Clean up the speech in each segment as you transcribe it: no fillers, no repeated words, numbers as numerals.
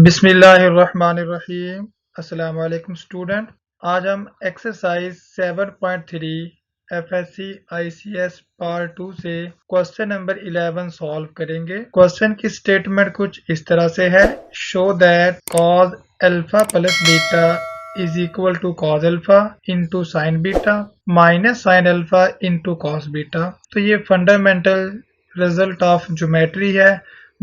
बिस्मिल्लाहिर्रहमानिर्रहीम। अस्सलाम वालेकुम स्टूडेंट। आज हम एक्सरसाइज 7.3 एफएससी आईसीएस पार्ट 2 से क्वेश्चन नंबर 11 सॉल्व करेंगे। क्वेश्चन की स्टेटमेंट कुछ इस तरह से है, show that cos alpha plus beta is equal to cos alpha into sine beta minus sine alpha into cos beta. तो ये फंडामेंटल रिजल्ट ऑफ ज्योमेट्री है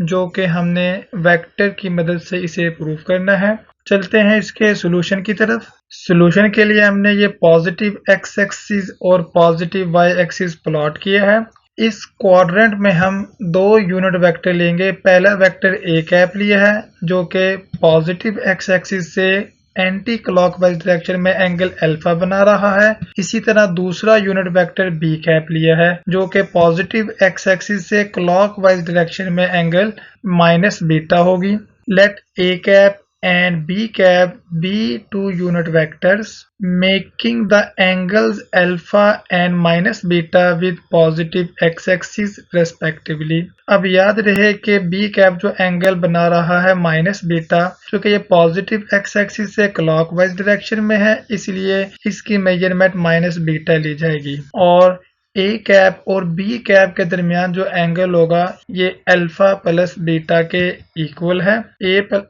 जो कि हमने वेक्टर की मदद से इसे प्रूव करना है। चलते हैं इसके सॉल्यूशन की तरफ। सॉल्यूशन के लिए हमने ये पॉजिटिव एक्स एक्सिस और पॉजिटिव वाई एक्सिस प्लॉट किया है। इस क्वाड्रेंट में हम दो यूनिट वेक्टर लेंगे। पहला वेक्टर ए कैप लिया है जो कि पॉजिटिव एक्स एक्सिस से एंटी क्लॉकवाइज डायरेक्शन में एंगल अल्फा बना रहा है। इसी तरह दूसरा यूनिट वेक्टर बी कैप लिया है जो कि पॉजिटिव एक्स एक्सिस से क्लॉकवाइज डायरेक्शन में एंगल माइनस बीटा होगी। Let A cap and b cap be two unit vectors making the angles alpha and minus beta with positive x-axis respectively। अब याद रहे कि b cap जो angle बना रहा है माइनस बीटा, क्योंकि ये पॉजिटिव x एक्सिस से क्लॉकवाइज डायरेक्शन में है इसलिए इसकी मेजरमेंट माइनस बीटा ली जाएगी। और ए कैप और बी कैप के दरमियान जो एंगल होगा ये अल्फा प्लस बीटा के इक्वल है।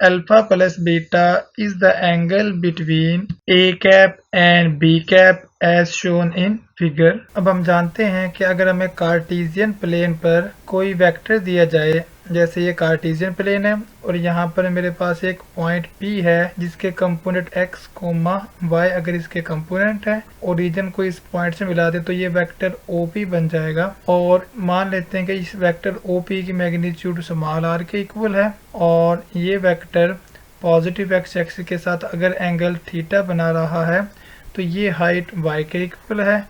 Alpha plus beta is the angle between A cap and B cap as shown in figure. अब हम जानते हैं कि अगर हमें कार्टेशियन प्लेन पर कोई वेक्टर दिया जाए, जैसे ये कार्टेशियन प्लेन है और यहाँ पर मेरे पास एक पॉइंट P है जिसके कंपोनेंट x, y अगर इसके कंपोनेंट है, ओरिजिन को इस पॉइंट से मिला दे तो ये वेक्टर OP बन जाएगा। और मान लेते हैं कि इस वेक्टर OP की मैग्नीट्यूड स्मॉल r के इक्वल है और ये वेक्टर पॉजिटिव x एक्सिस के साथ अगर एंगल थीटा बना रहा है तो ये हाइट y के इक्वल है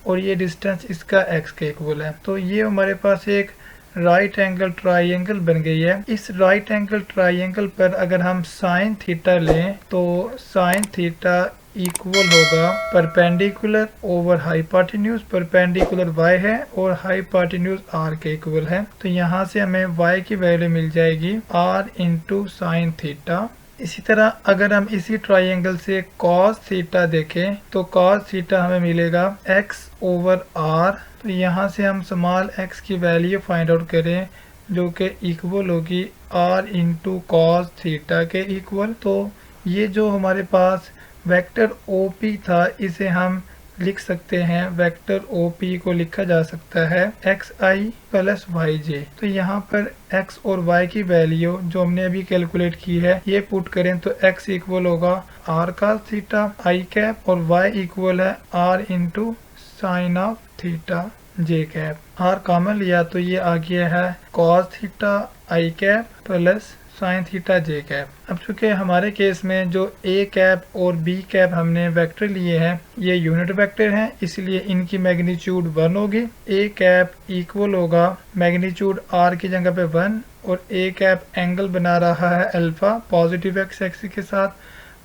और ये डिस्टेंस इसका x के इक्वल है। तो ये हमारे पास एक राइट एंगल ट्राइंगल बन गई है। इस राइट एंगल ट्राइंगल पर अगर हम साइन थीटा लें तो साइन थीटा इक्वल होगा perpendicular over hypotenuse. Perpendicular y है और हाइपोटेन्यूज r के इक्वल है। तो यहाँ से हमें y की वैल्यू मिल जाएगी r इंटू साइन थीटा। इसी तरह अगर हम इसी ट्राइंगल से cos थीटा देखें तो cos थीटा हमें मिलेगा x ओवर r। तो यहाँ से हम स्मॉल x की वैल्यू फाइंड आउट करें जो कि इक्वल होगी r इंटू कॉस थीटा के इक्वल। तो ये जो हमारे पास वेक्टर OP था इसे हम लिख सकते हैं, वेक्टर OP को लिखा जा सकता है xi प्लस yj। तो यहाँ पर x और y की वैल्यू जो हमने अभी कैलकुलेट की है ये पुट करें तो x इक्वल होगा r cos theta i cap और y इक्वल है r into sine of theta j cap. r common लिया तो ये आ गया है cos theta i cap plus sine theta j cap. अब चूंकि हमारे केस में जो a कैप और b कैप हमने वेक्टर लिए हैं ये यूनिट वेक्टर हैं इसलिए इनकी मैग्नीट्यूड 1 होगी। a कैप इक्वल होगा मैग्नीट्यूड r की जगह पे 1 और a कैप एंगल बना रहा है अल्फा पॉजिटिव x एक्सिस के साथ,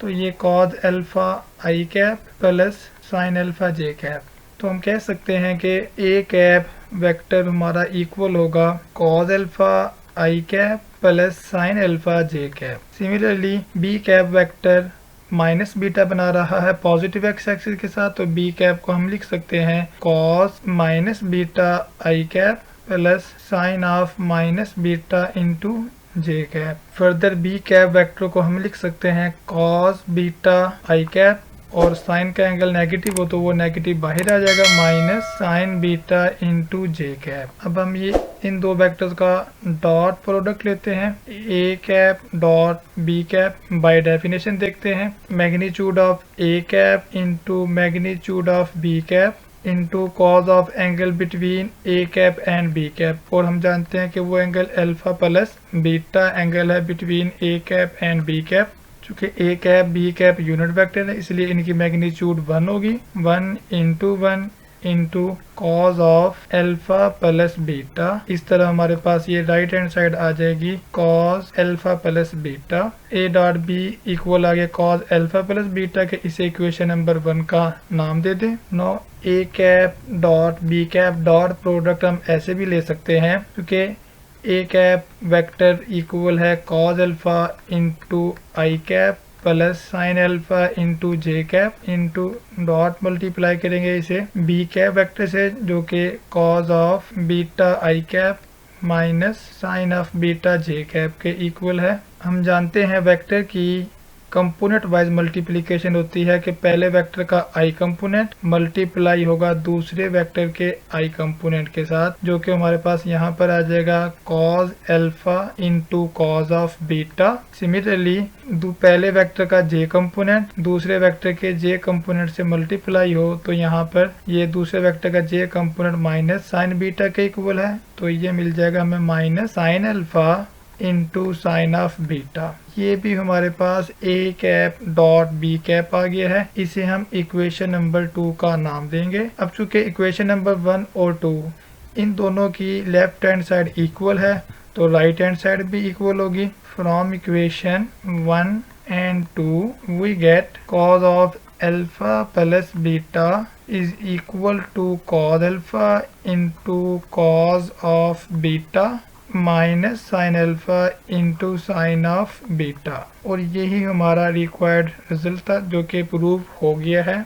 तो ये cause alpha i cap plus sine alpha j cap. तो हम कह सकते हैं कि a कैप वेक्टर हमारा इक्वल होगा cause alpha i cap plus sine alpha j cap. Similarly b cap vector minus beta बना रहा है पॉजिटिव x एक्सिस के साथ, तो b कैप को हम लिख सकते हैं cos minus beta i cap plus sign of minus beta into j cap. Further b cap vector को हम लिख सकते हैं कॉस बीटा i कैप और साइन का एंगल नेगेटिव हो तो वो नेगेटिव बाहर आ जाएगा minus sign beta into J cap. अब हम ये इन दो वेक्टर्स का डॉट प्रोडक्ट लेते हैं, A cap dot B cap. By definition देखते हैं magnitude of A cap into magnitude of B cap into cos of angle between A cap and B cap. और हम जानते हैं कि वो angle alpha plus beta angle है between A cap and B cap. चूँकि A cap B cap unit vector है इसलिए इनकी मैग्नीट्यूड 1 होगी। 1 into 1 into cos of alpha plus beta. इस तरह हमारे पास ये राइट हैंड साइड आ जाएगी cos alpha plus beta. A dot B equal आ गया कॉज अल्फा प्लस बीटा के, इसे इक्वेशन नंबर 1 का नाम दे दें। No A cap dot B cap dot product हम ऐसे भी ले सकते हैं क्योंकि ए कैप वेक्टर इक्वल है cos alpha into I cap plus sine alpha into J cap into dot multiply करेंगे इसे बी कैप वेक्टर से जो कि cos of beta I cap minus sine of beta J cap के equal है। हम जानते हैं वेक्टर की कंपोनेंट वाइज मल्टीप्लिकेशन होती है कि पहले वेक्टर का आई कंपोनेंट मल्टीप्लाई होगा दूसरे वेक्टर के आई कंपोनेंट के साथ, जो कि हमारे पास यहाँ पर आ जाएगा cause alpha into cos of beta. Similarly पहले वेक्टर का जे कंपोनेंट दूसरे वेक्टर के जे कंपोनेंट से मल्टीप्लाई हो तो यहाँ पर ये दूसरे वेक्टर का जे कंपोनेंट माइनस साइन बीटा के इक्वल है, तो ये मिल जाएगा हमें minus sine alpha into sine of beta. ये भी हमारे पास ए कैप डॉट बी कैप आ गया है, इसे हम इक्वेशन नंबर 2 का नाम देंगे। अब चूंकि इक्वेशन नंबर 1 और 2 इन दोनों की लेफ्ट हैंड साइड इक्वल है तो राइट हैंड साइड भी इक्वल होगी। From equation 1 and 2 we get cos of alpha plus beta is equal to cos alpha into cos of beta minus sine alpha into sine of beta. और यही हमारा required result था जो कि prove हो गया है।